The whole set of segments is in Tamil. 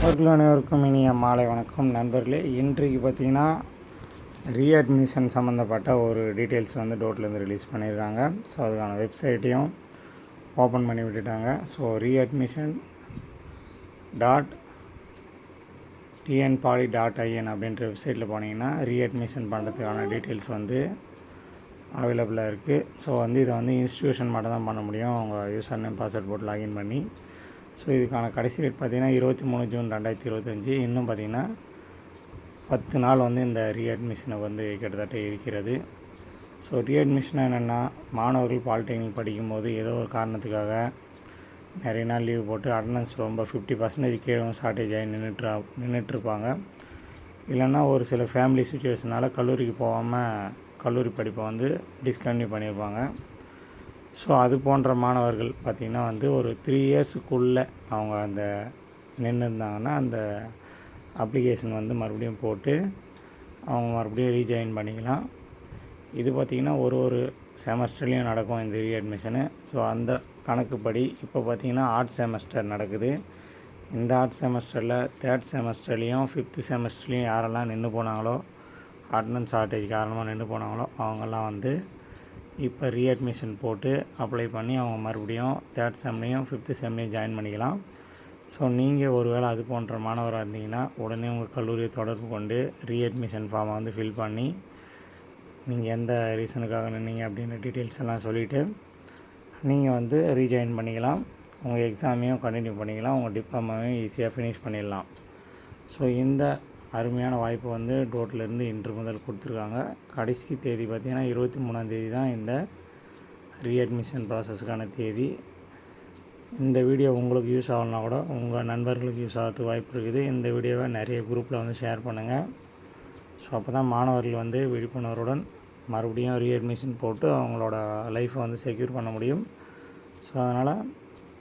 அவர்கள் அனைவருக்கும் இனிய மாலை வணக்கம் நண்பர்களே. இன்றைக்கு பார்த்திங்கன்னா ரீஅட்மிஷன் சம்மந்தப்பட்ட ஒரு டீட்டெயில்ஸ் வந்து டோட்லேருந்து ரிலீஸ் பண்ணியிருக்காங்க. ஸோ அதுக்கான வெப்சைட்டையும் ஓப்பன் பண்ணி விட்டுட்டாங்க. ஸோ readmission.tnpoly.in அப்படின்ற வெப்சைட்டில் போனீங்கன்னா ரீஅட்மிஷன் பண்ணுறதுக்கான டீட்டெயில்ஸ் வந்து அவைலபிளாக இருக்குது. ஸோ வந்து இதை வந்து இன்ஸ்டியூஷன் மட்டும் தான் பண்ண முடியும், அவங்க யூசர் நேம் பாஸ்வேர்ட் போட்டு லாகின் பண்ணி. ஸோ இதுக்கான கடைசி டேட் பார்த்திங்கன்னா 23 ஜூன் 2025. இன்னும் பார்த்திங்கன்னா 10 நாள் வந்து இந்த ரீஅட்மிஷனுக்கு வந்து கிட்டத்தட்ட இருக்கிறது. ஸோ ரீஅட்மிஷன் என்னென்னா, மாணவர்கள் பாலிடெக்னிக் படிக்கும்போது ஏதோ ஒரு காரணத்துக்காக நிறைய நாள் லீவ் போட்டு அட்டண்டன்ஸ் ரொம்ப 50% கீழே ஷார்ட்டேஜ் ஆகி நின்றுட்டுருப்பாங்க. இல்லைன்னா ஒரு சில ஃபேமிலி சுச்சுவேஷனால் கல்லூரிக்கு போகாமல் கல்லூரி படிப்பை வந்து டிஸ்கண்டினியூ பண்ணியிருப்பாங்க. ஸோ அது போன்ற மாணவர்கள் பார்த்திங்கன்னா வந்து ஒரு 3 இயர்ஸுக்குள்ளே அவங்க அந்த நின்றுருந்தாங்கன்னா அந்த அப்ளிகேஷன் வந்து மறுபடியும் போட்டு அவங்க மறுபடியும் ரீஜாயின் பண்ணிக்கலாம். இது பார்த்திங்கன்னா ஒரு செமஸ்டர்லேயும் நடக்கும் இந்த ரீஅட்மிஷனு. ஸோ அந்த கணக்குப்படி இப்போ பார்த்திங்கன்னா ஆர்ட் செமஸ்டர் நடக்குது. இந்த ஆர்ட் செமஸ்டரில் 3rd செமஸ்டர்லேயும் 5th செமஸ்டர்லேயும் யாரெல்லாம் நின்று போனாங்களோ, அட்டண்டன்ஸ் ஷார்ட்டேஜ் காரணமாக நின்று போனாங்களோ அவங்கெல்லாம் வந்து இப்போ ரீஅட்மிஷன் போட்டு அப்ளை பண்ணி அவங்க மறுபடியும் 3rd செம்லேயும் 5th செம்லேயும் ஜாயின் பண்ணிக்கலாம். ஸோ நீங்கள் ஒருவேளை அது போன்ற மாணவராக இருந்தீங்கன்னா உடனே உங்கள் கல்லூரியை தொடர்பு கொண்டு ரீஅட்மிஷன் ஃபார்மை வந்து ஃபில் பண்ணி நீங்கள் எந்த ரீசனுக்காக நின்னீங்க அப்படின்ற டீட்டெயில்ஸ் எல்லாம் சொல்லிவிட்டு நீங்கள் வந்து ரீஜாயின் பண்ணிக்கலாம். உங்கள் எக்ஸாமையும் கண்டினியூ பண்ணிக்கலாம், உங்கள் டிப்ளமாவையும் ஈஸியாக ஃபினிஷ் பண்ணிடலாம். ஸோ இந்த அருமையான வாய்ப்பு வந்து டோட்லேருந்து இன்று முதல் கொடுத்துருக்காங்க. கடைசி தேதி பார்த்திங்கன்னா 23ஆம் தேதி தான் இந்த ரீஅட்மிஷன் ப்ராசஸ்க்கான தேதி. இந்த வீடியோ உங்களுக்கு யூஸ் ஆகலனா கூட உங்கள் நண்பர்களுக்கு யூஸ் ஆகிறதுக்கு வாய்ப்பு இருக்குது. இந்த வீடியோவை நிறைய குரூப்பில் வந்து ஷேர் பண்ணுங்கள். ஸோ அப்போ தான் மாணவர்கள் வந்து விழிப்புணர்வுடன் மறுபடியும் ரீஅட்மிஷன் போட்டு அவங்களோட லைஃப்பை வந்து செக்யூர் பண்ண முடியும். ஸோ அதனால்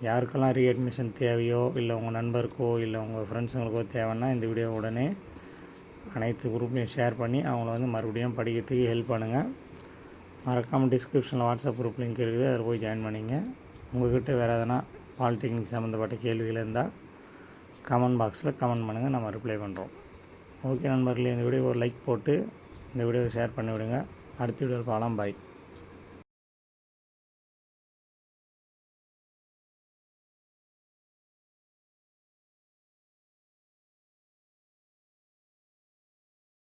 யாருக்கெல்லாம் ரீஅட்மிஷன் தேவையோ, இல்லை உங்கள் நண்பருக்கோ இல்லை உங்கள் ஃப்ரெண்ட்ஸுங்களுக்கோ தேவைன்னா இந்த வீடியோ உடனே அனைத்து குரூப்லையும் ஷேர் பண்ணி அவங்கள வந்து மறுபடியும் படிக்கிறதுக்கு ஹெல்ப் பண்ணுங்கள். மறக்காமல் டிஸ்கிரிப்ஷனில் வாட்ஸ்அப் குரூப் லிங்க் இருக்குது, அதில் போய் ஜாயின் பண்ணிங்க. உங்கள்கிட்ட வேறு எதனா பாலிடெக்னிக் சம்மந்தப்பட்ட கேள்விகள் இருந்தால் கமெண்ட் பாக்ஸில் கமெண்ட் பண்ணுங்கள், நம்ம ரிப்ளை பண்ணுறோம். ஓகே நண்பர்களே, இந்த வீடியோ ஒரு லைக் போட்டு இந்த வீடியோவை ஷேர் பண்ணிவிடுங்க. அடுத்த வீடியோவில் பார்க்கலாம். பாய்.